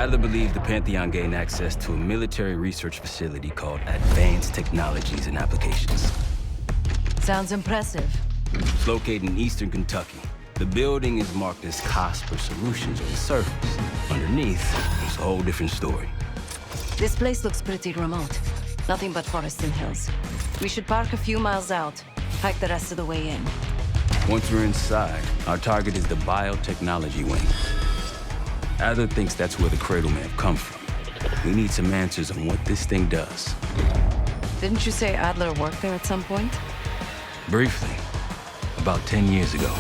Adler believed the Pantheon gained access to a military research facility called Advanced Technologies and Applications. Sounds impressive. It's located in eastern Kentucky. The building is marked as COSPER Solutions on the surface. Underneath, it's a whole different story. This place looks pretty remote. Nothing but forests and hills. We should park a few miles out, hike the rest of the way in. Once we're inside, our target is the biotechnology wing. Adler thinks that's where the cradle may have come from. We need some answers on what this thing does. Didn't you say Adler worked there at some point? Briefly, about 10 years ago.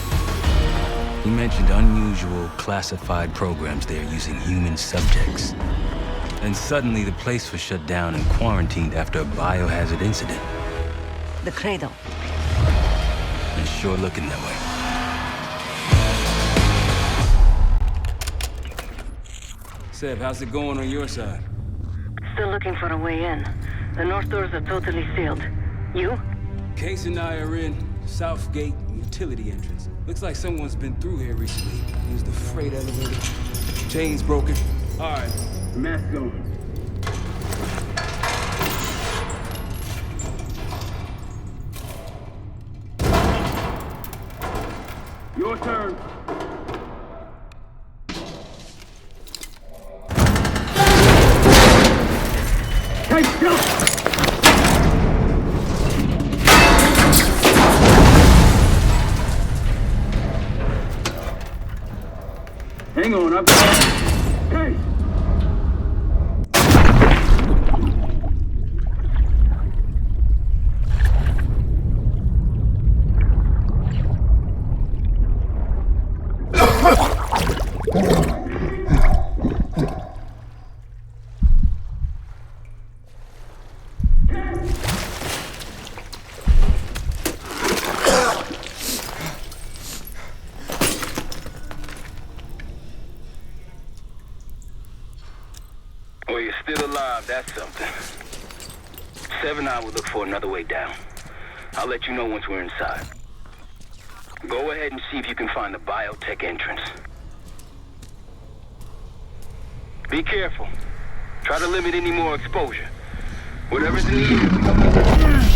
He mentioned unusual, classified programs there using human subjects. And suddenly the place was shut down and quarantined after a biohazard incident. The cradle. It's sure looking that way. Seb, how's it going on your side? Still looking for a way in. The north doors are totally sealed. You? Case and I are in Southgate utility entrance. Looks like someone's been through here recently. Used the freight elevator. Chain's broken. All right, mask going. Your turn. Hey, go! Hang on, I've got... Hey! Well, you're still alive, that's something. 7 I will look for another way down. I'll let you know once we're inside. Go ahead and see if you can find the biotech entrance. Be careful. Try to limit any more exposure. Whatever's in the air.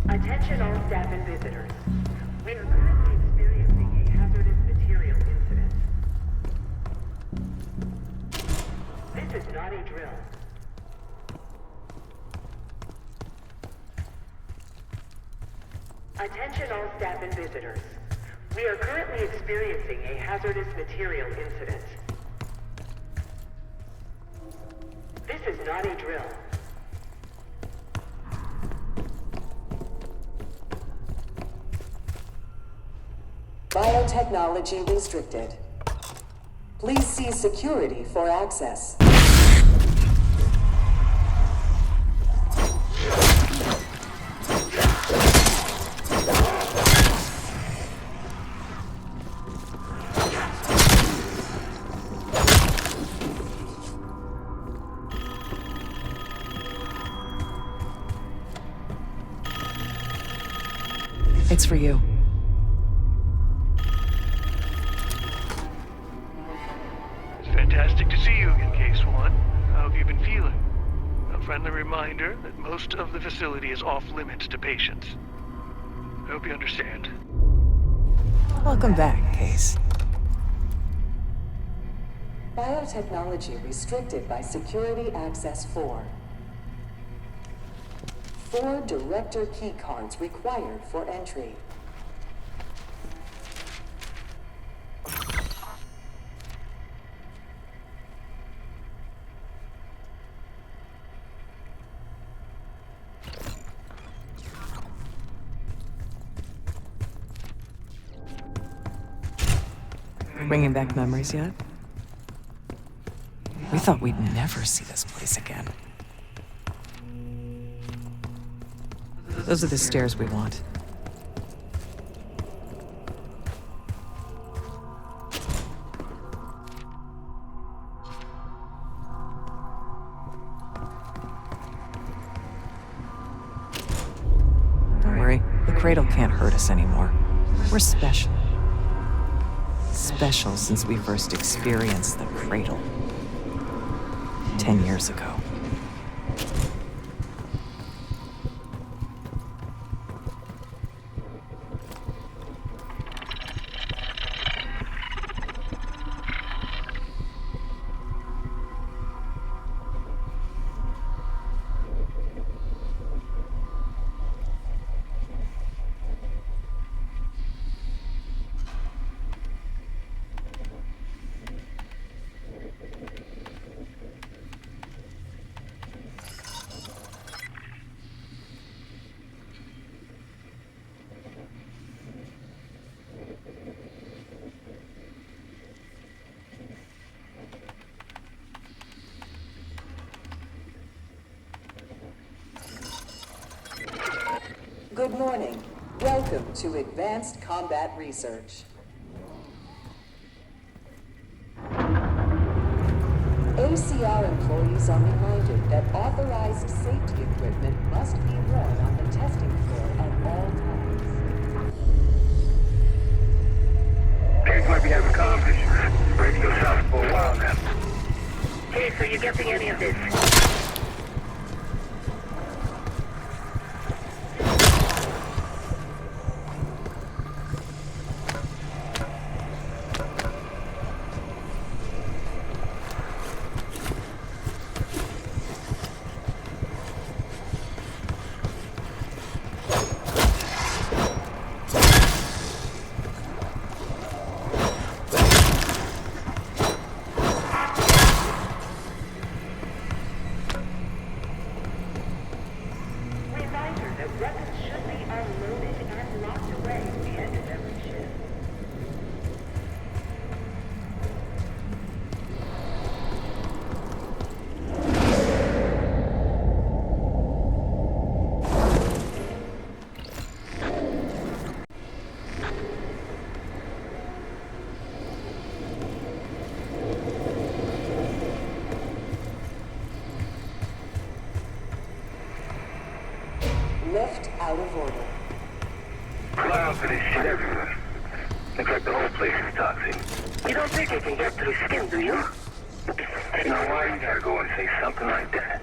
Attention all staff and visitors. We are currently experiencing a hazardous material incident. This is not a drill. Attention all staff and visitors. We are currently experiencing a hazardous material incident. This is not a drill. Biotechnology restricted. Please see security for access. It's for you. Fantastic to see you again, Case 1. How have you been feeling? A friendly reminder reminder that most of the facility is off-limits to patients. I hope you understand. Welcome back, Case. Biotechnology restricted by Security Access 4. 4 director key cards required for entry. Bringing back memories yet? We thought we'd never see this place again. Those are the stairs we want. Don't worry, the cradle can't hurt us anymore. We're special. Special since we first experienced the cradle. 10 years ago. Good morning. Welcome to Advanced Combat Research. ACR employees are reminded that authorized safety equipment must be worn on the testing floor at all times. Case might be having comm issues. Radio south for a while now. Hey, so you getting any of this? Lift out of order. Clown for this shit everywhere. Looks like the whole place is toxic. You don't think it can get through skin, do you? Now why you gotta go and say something like that?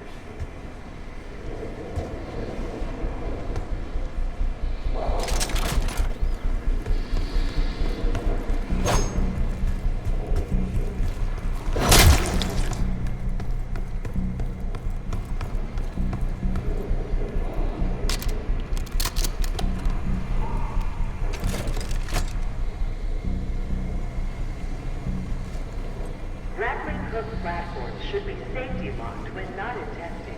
Grappling hook platforms should be safety locked when not in testing.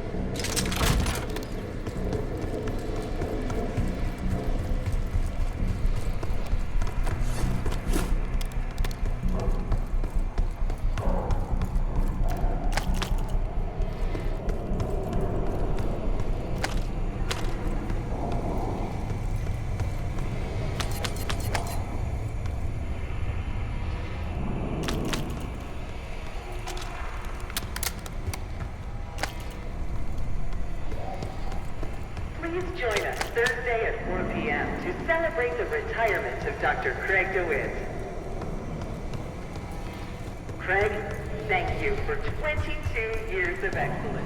Please join us Thursday at 4 p.m. to celebrate the retirement of Dr. Craig DeWitt. Craig, thank you for 22 years of excellence.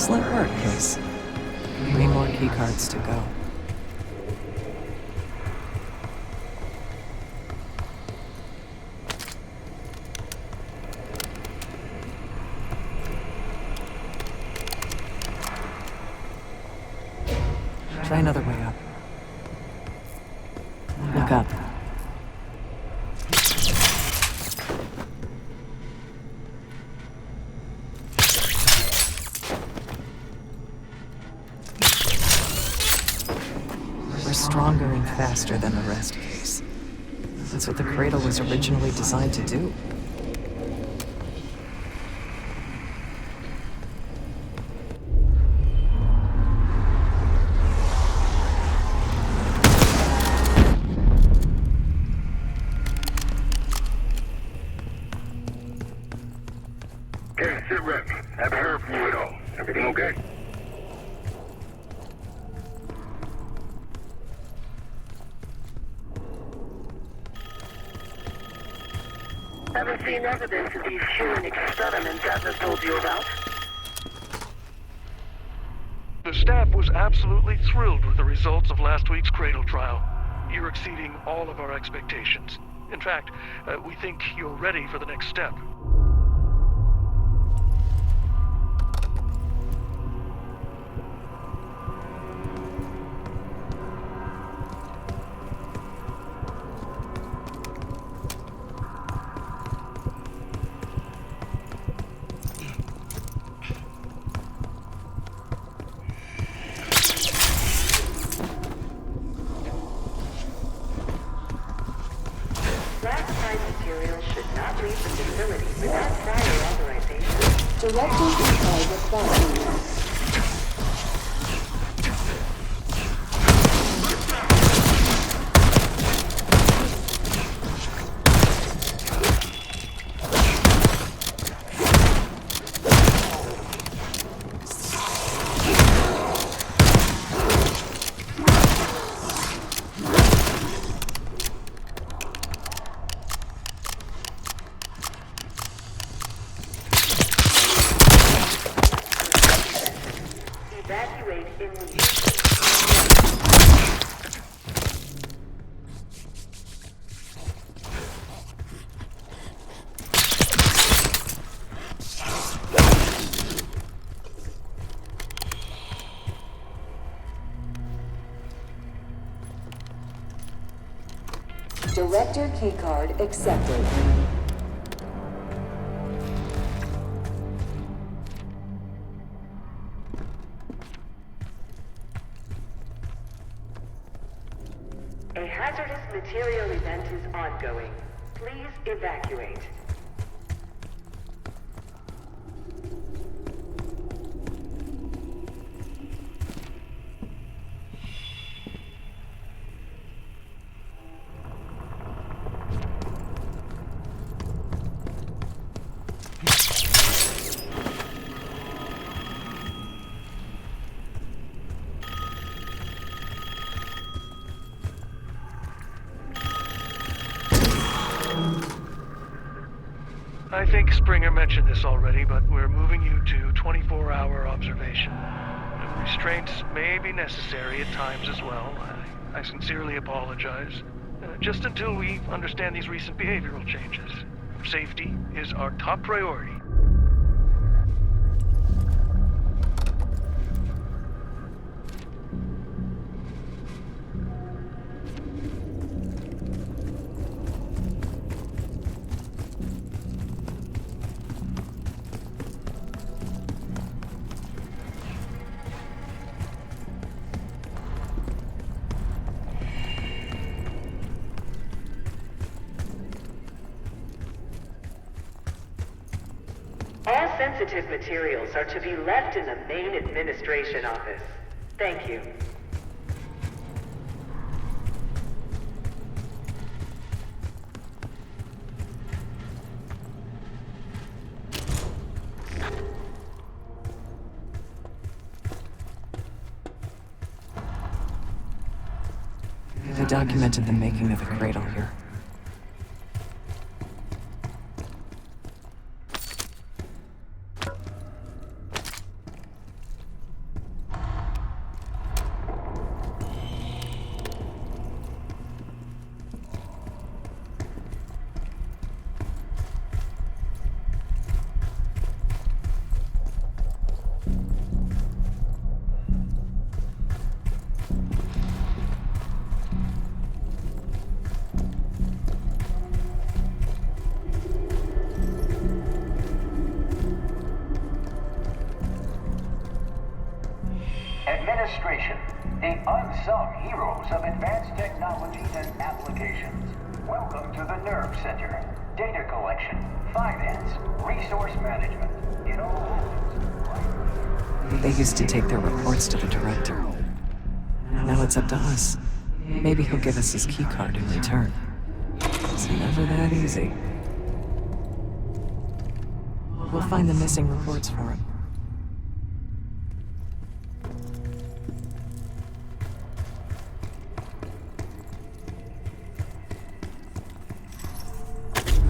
Excellent work, Case. 3 more keycards to go. Try another way up. Look up. We're stronger and faster than the rest, Case. That's what the cradle was originally designed to do. Hey, sit rep. Haven't heard from you at all. Everything okay? Haven't seen evidence of these human experiments Atlas told you about. The staff was absolutely thrilled with the results of last week's Cradle trial. You're exceeding all of our expectations. In fact, we think you're ready for the next step. Classified materials should not leave the facility without prior authorization. Director Keycard required. Evacuate immediately. Director Keycard accepted. A hazardous material event is ongoing. Please evacuate. I think Springer mentioned this already, but we're moving you to 24-hour observation. Restraints may be necessary at times as well. I sincerely apologize. Just until we understand these recent behavioral changes. Safety is our top priority. All sensitive materials are to be left in the main administration office. Thank you. They documented the making of the cradle here. some heroes of advanced technologies and applications. Welcome to the Nerve Center. Data collection, finance, resource management. It all happens. They used to take their reports to the director. Now it's up to us. Maybe he'll give us his keycard in return. It's never that easy. We'll find the missing reports for him.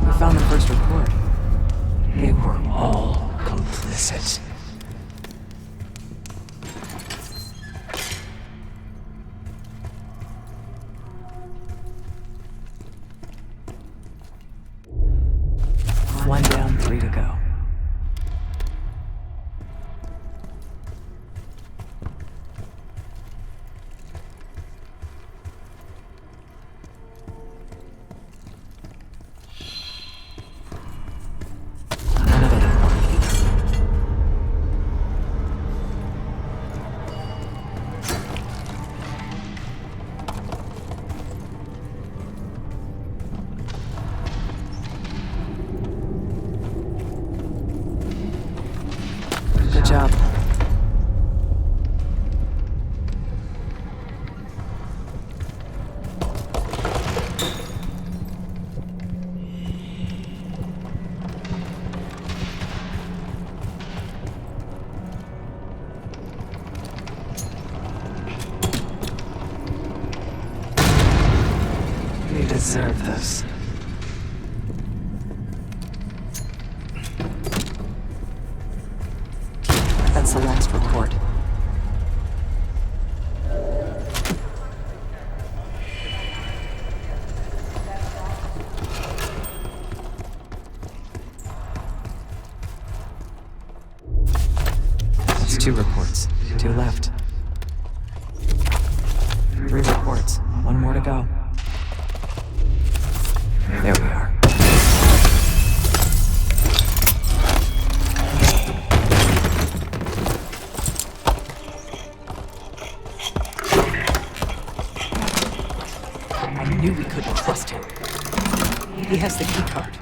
We found the first report. They were all complicit. One down, 3 to go. Good job. You deserve this. That's the last report. That's 2 reports. 2 left. 3 reports. 1 more to go. There we are. I knew we couldn't trust him. He has the keycard.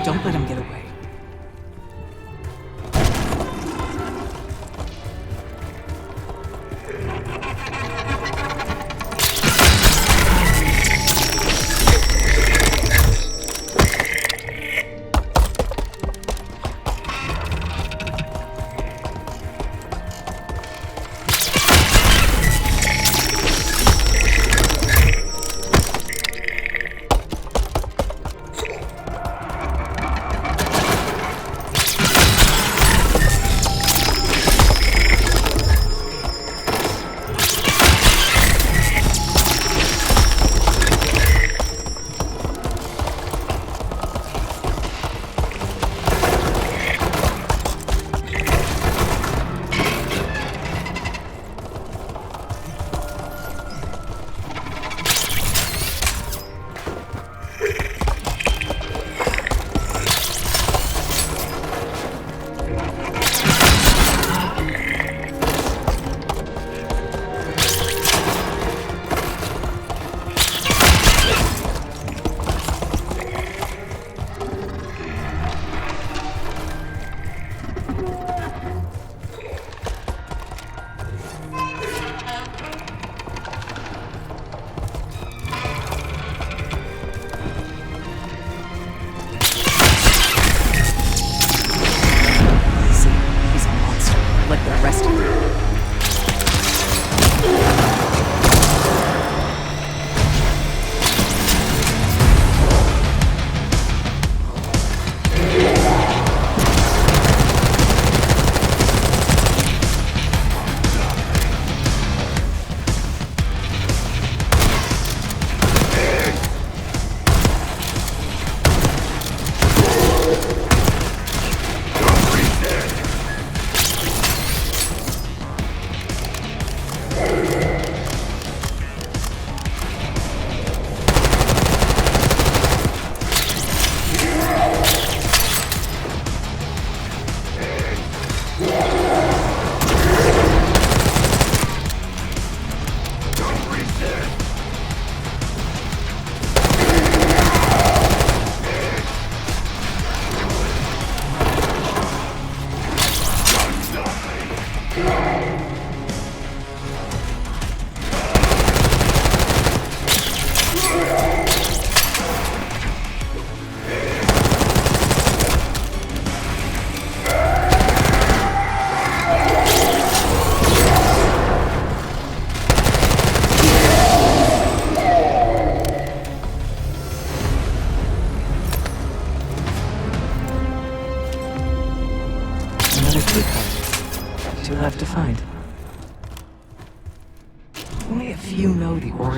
Don't let him get away.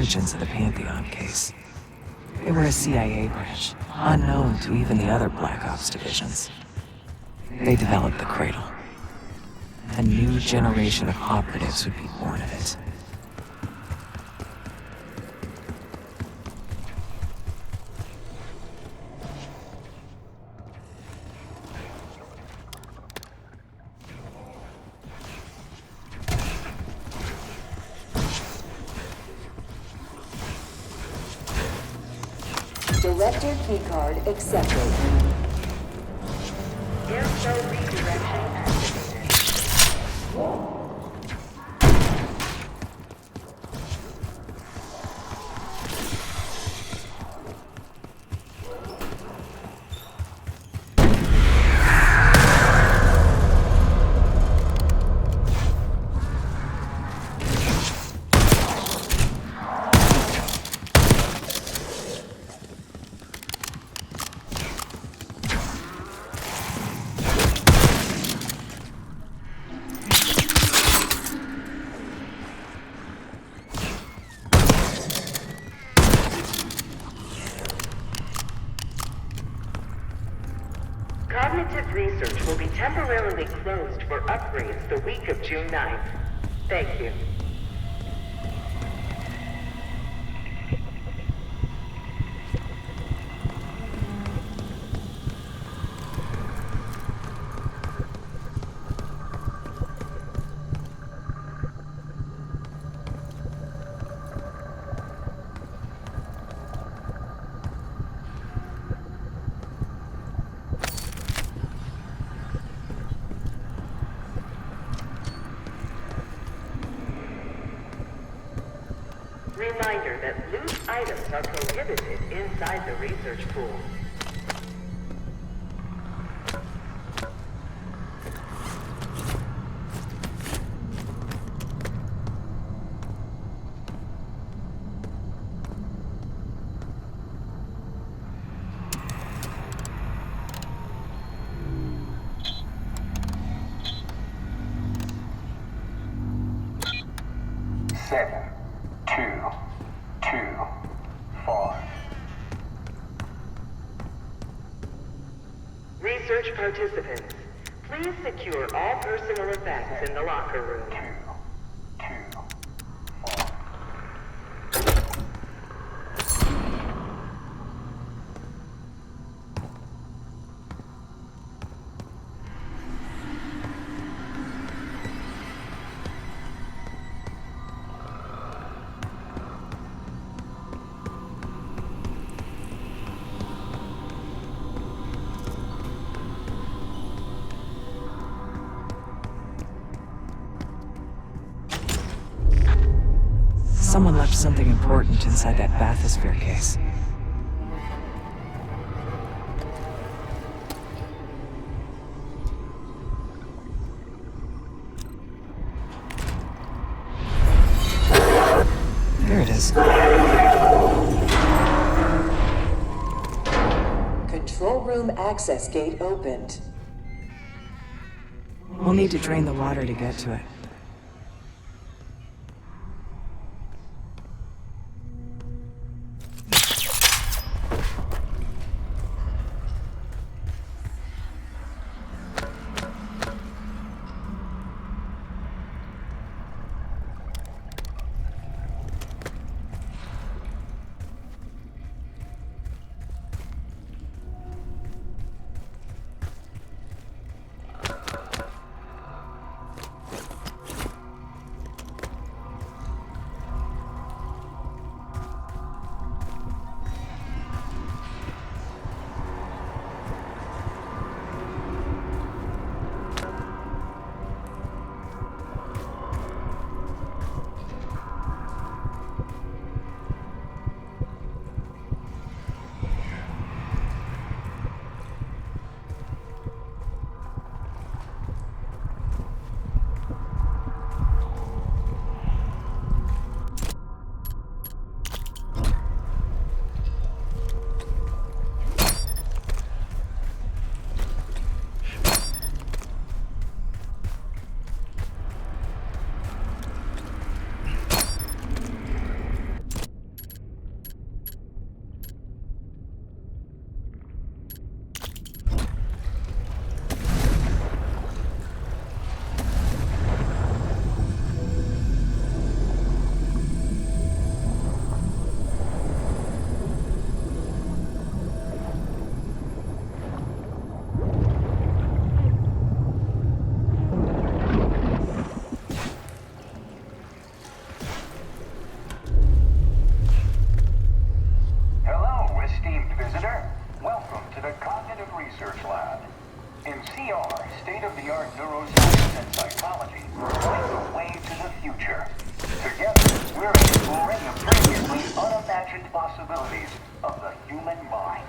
origins of the Pantheon case. They were a CIA branch, unknown to even the other Black Ops divisions. They developed the Cradle. A new generation of operatives would be born of it. Director keycard accepted. Info redirection activated. Cognitive research will be temporarily closed for upgrades the week of June 9th. Thank you. Reminder that loose items are prohibited inside the research pool. Seven, two, 5. Research participants, please secure all personal effects in the locker room. 2, 5. Someone left something important inside that bathysphere case. There it is. Control room access gate opened. We'll need to drain the water to get to it. In CR, state-of-the-art neuroscience and psychology, point the way to the future. Together, we're exploring the previously unimagined possibilities of the human mind.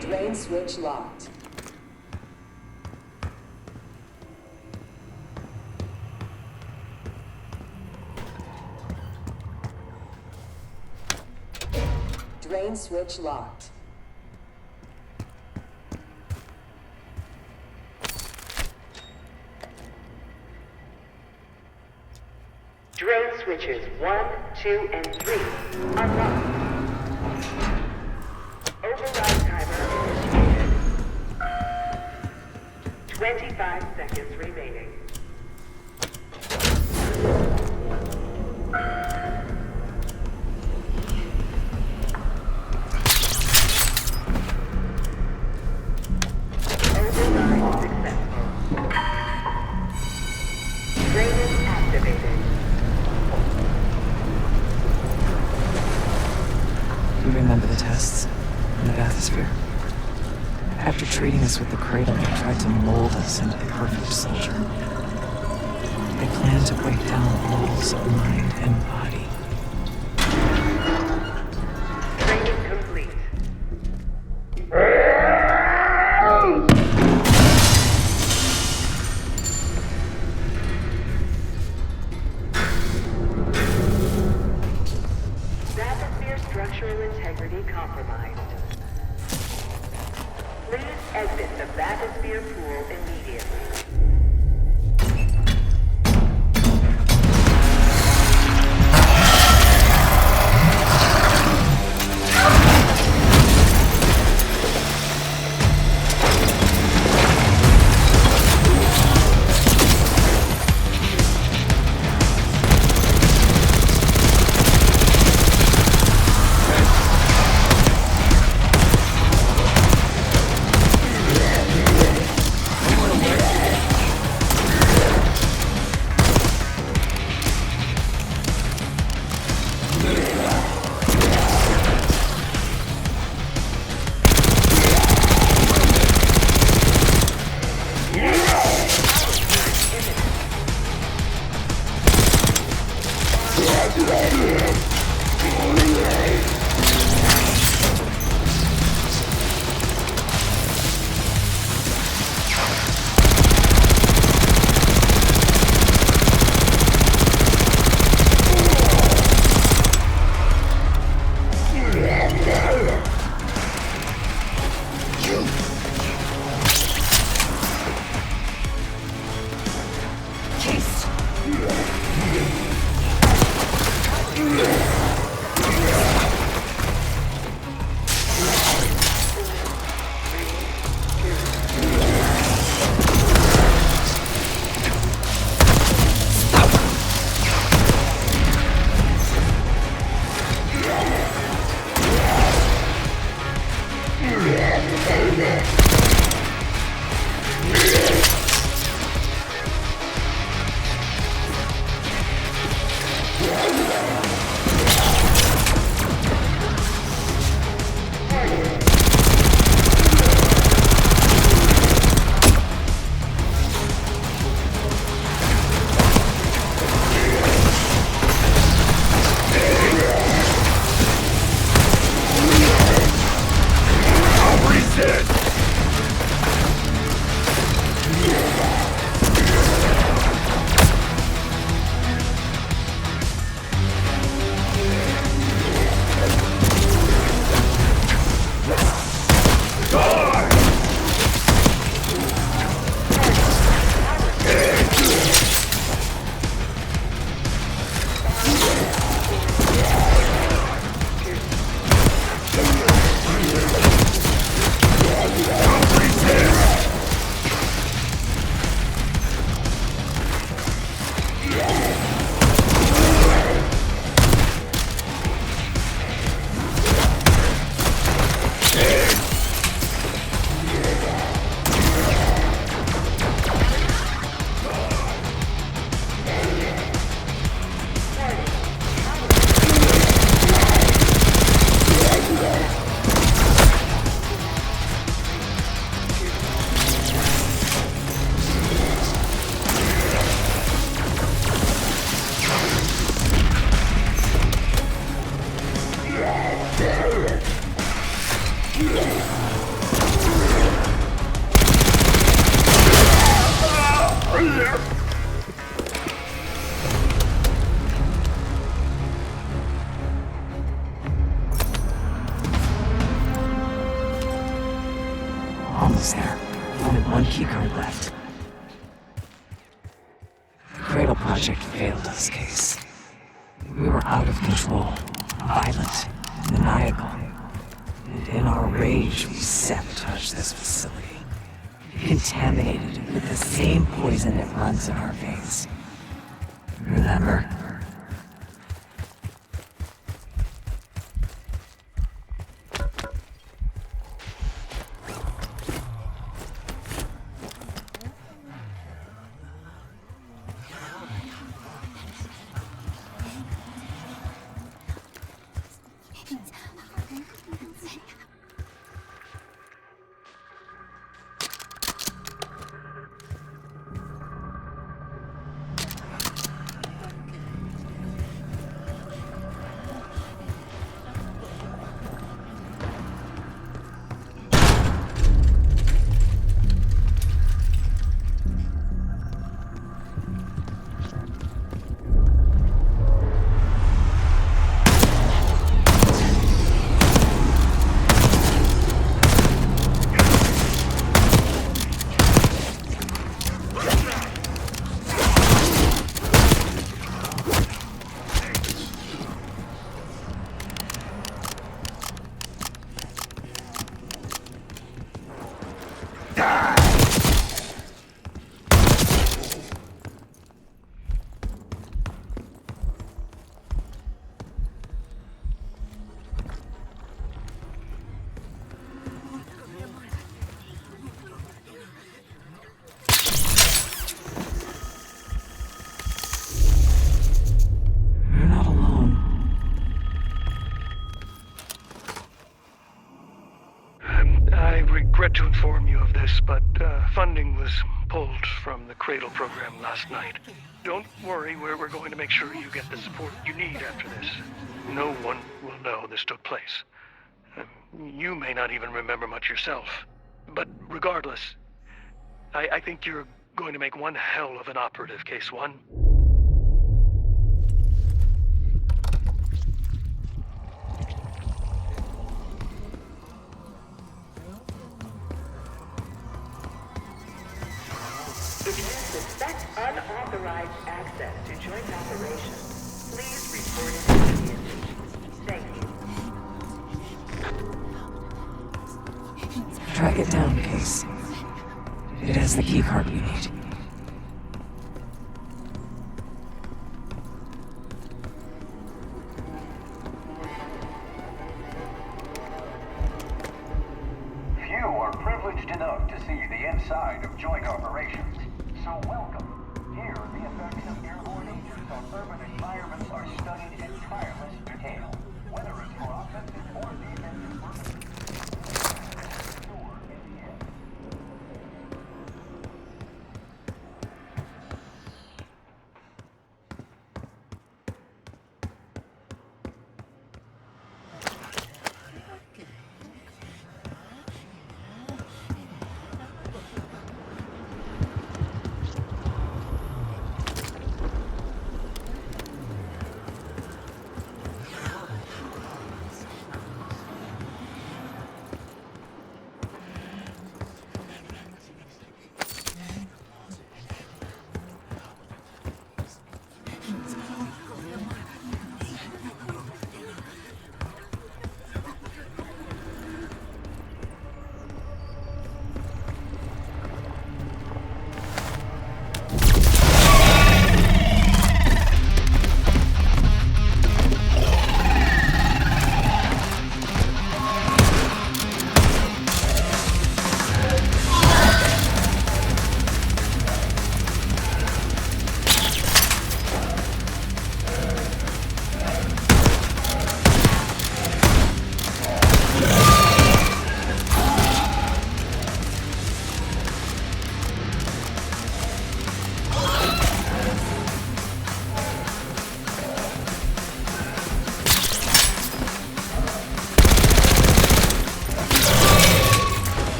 Drain switch locked. Drain switch locked. Drain switches 1, 2, and 3 unlocked. Override timer initiated. 25 seconds remaining. Override successful. Drainage activated. You remember the tests in the bathysphere? After treating us with the cradle, they tried to mold us into the perfect soldier. They planned to break down walls of mind and body. Training complete. Bathysphere structural integrity compromised. Please exit the bathysphere pool immediately. Almost there. Only one keycard left. The Cradle Project failed us, Case. We were out of control, violent, maniacal. And in our rage, we sabotaged this facility. Contaminated it with the same poison that runs in our veins. Remember? I regret to inform you of this, but funding was pulled from the Cradle program last night. Don't worry, we're going to make sure you get the support you need after this. No one will know this took place. You may not even remember much yourself. But regardless, I think you're going to make one hell of an operative, Case One. If you suspect unauthorized access to joint operations, please report it immediately. Thank you. Track it down, Case. It has the keycard we need. Few are privileged enough to see the inside of joint operations. So welcome. Here, the effects of airborne agents on urban environments are studied in tireless detail. Whether it's for offensive or defensive purposes. Soar in the air.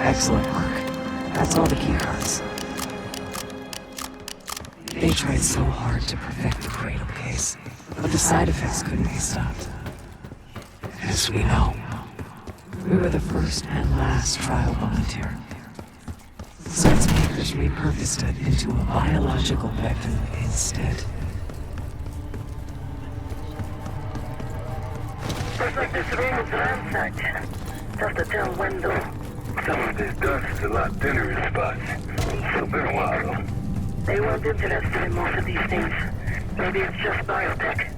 Excellent work. That's all the keycards. They tried so hard to perfect the cradle case, but the side effects couldn't be stopped. As we know, we were the first and last trial volunteer. So its makers repurposed it into a biological weapon instead. Looks like this room is ransacked. Tough to tell when though. Some of this dust is a lot thinner in spots. It's been a while though. They weren't interested in most of these things. Maybe it's just biotech.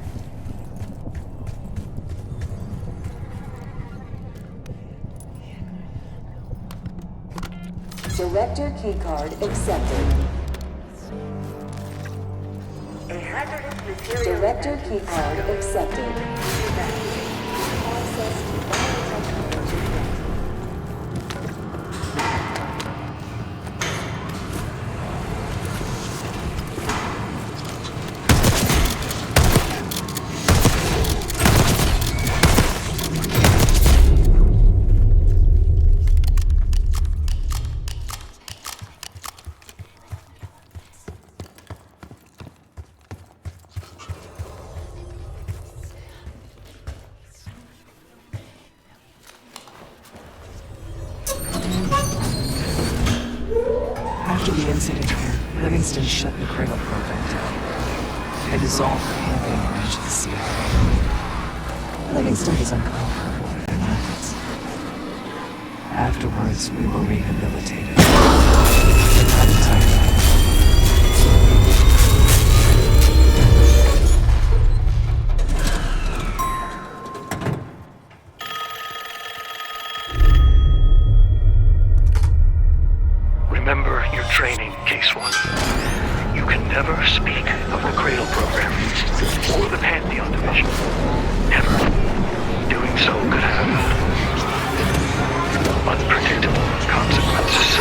Director keycard accepted. A hazardous material. Director keycard accepted. Access to biotechnology. After the incident here, Livingston shut the cradle program down and dissolved the campaign branch of the CIA. Livingston was uncomfortable with their methods. Afterwards, we were rehabilitated. I'm tired. Remember your training, Case 1. You can never speak of the Cradle Program or the Pantheon Division. Never. Doing so could have unpredictable consequences.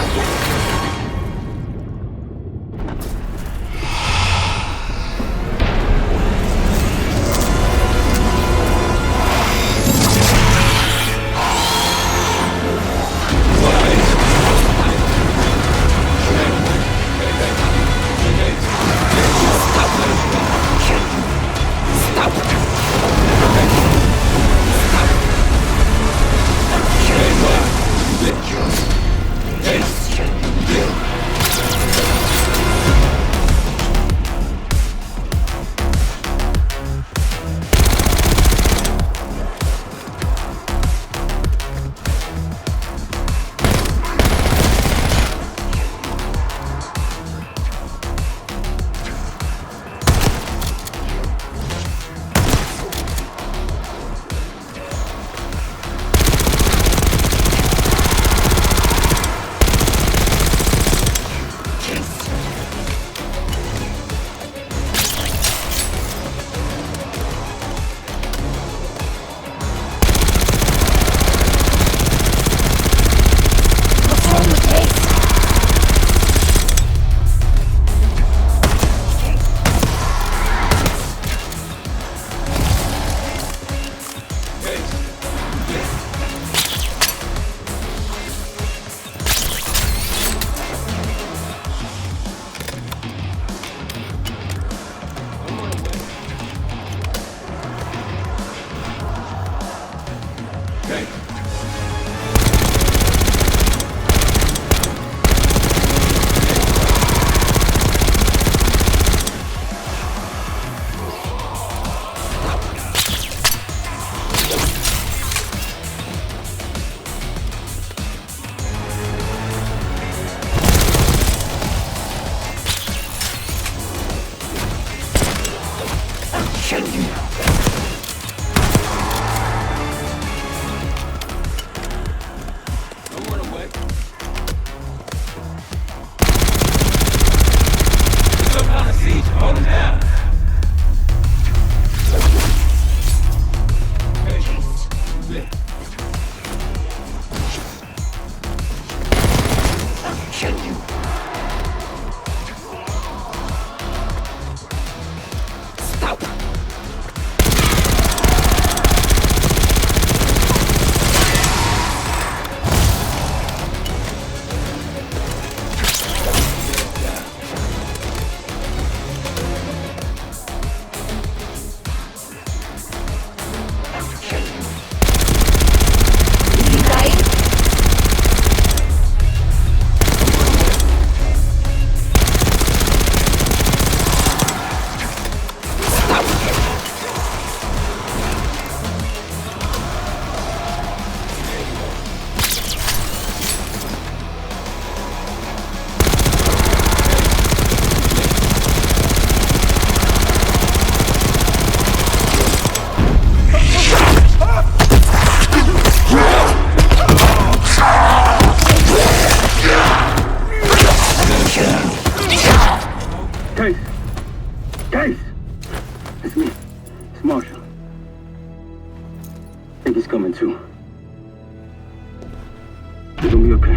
okay.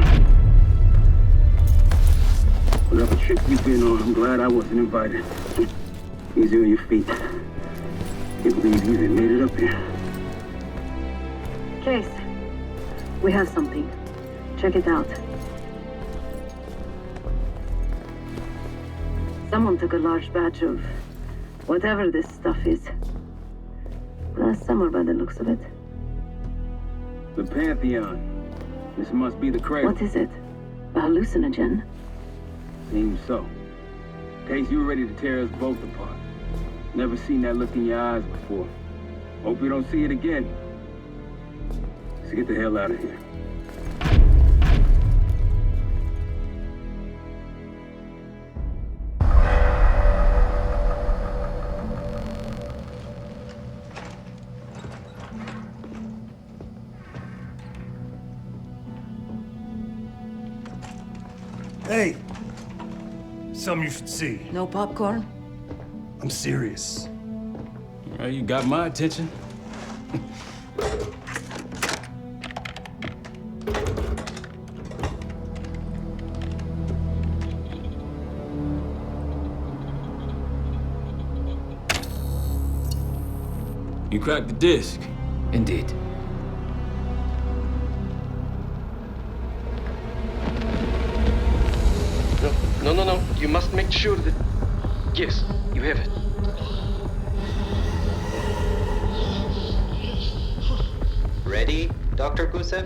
Whatever trip you've been on, I'm glad I wasn't invited. Easy on your feet. Can't believe you even made it up here. Case. We have something. Check it out. Someone took a large batch of whatever this stuff is. Last summer by the looks of it. The Pantheon. This must be the cradle. What is it? A hallucinogen? Seems so. Case, you were ready to tear us both apart. Never seen that look in your eyes before. Hope we don't see it again. Let's get the hell out of here. Hey! Something you should see. No popcorn? I'm serious. Well, you got my attention. You cracked the disc. Indeed. No. You must make sure that... Yes, you have it. Ready, Dr. Gusev?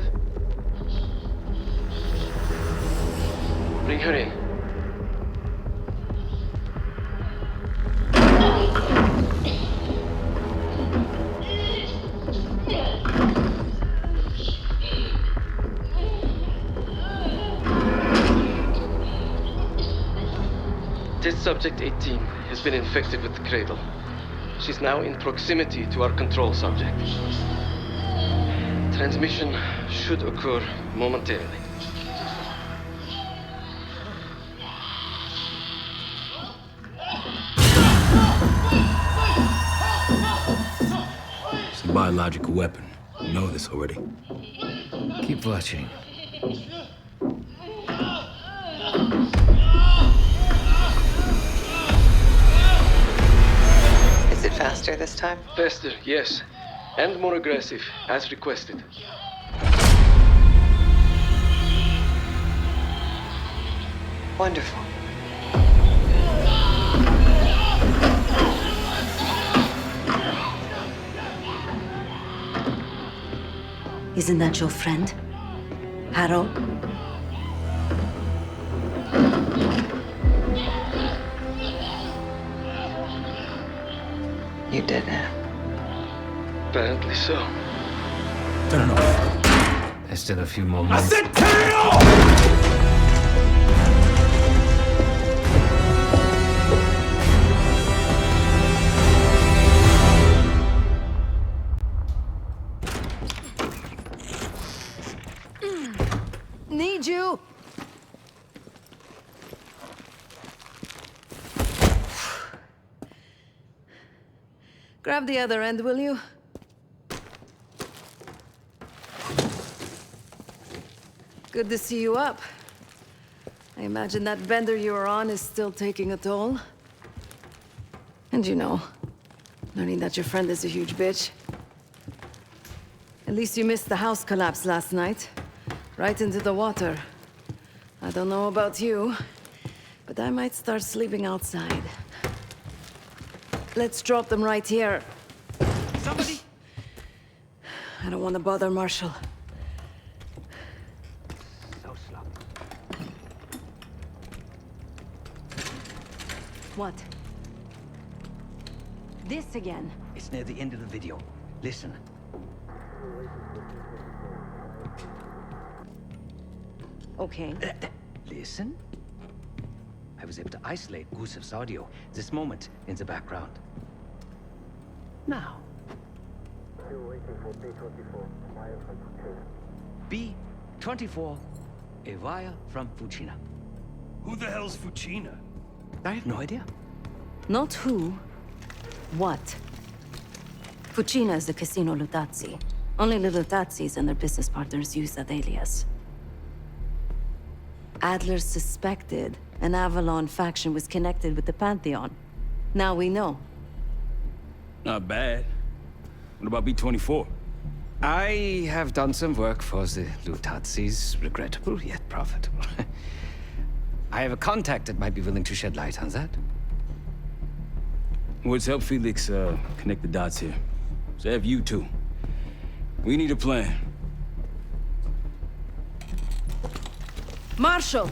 Bring her in. Test subject 18 has been infected with the cradle. She's now in proximity to our control subject. Transmission should occur momentarily. It's a biological weapon. You know this already. Keep watching. Is it faster this time? Faster, yes. And more aggressive, as requested. Wonderful. Isn't that your friend? Harrow? You did it. Apparently so. Turn it off. There's still a few more minutes. said turn it off! Need you! Grab the other end, will you? Good to see you up. I imagine that bender you were on is still taking a toll. And you know, learning that your friend is a huge bitch. At least you missed the house collapse last night. Right into the water. I don't know about you, but I might start sleeping outside. Let's drop them right here. Somebody? I don't want to bother Marshall. So slow. What? This again? It's near the end of the video. Listen. Okay. Listen. I was able to isolate Gusev's audio. This moment in the background. Now. B-24, a wire from Fucina. Who the hell's Fucina? I have no idea. Not who. What? Fucina is the Casino Lutazzi. Only the Lutazzis and their business partners use that alias. Adler suspected an Avalon faction was connected with the Pantheon. Now we know. Not bad. What about B-24? I have done some work for the Lutazis, regrettable yet profitable. I have a contact that might be willing to shed light on that. Let's help Felix connect the dots here. So have you two. We need a plan. Marshal!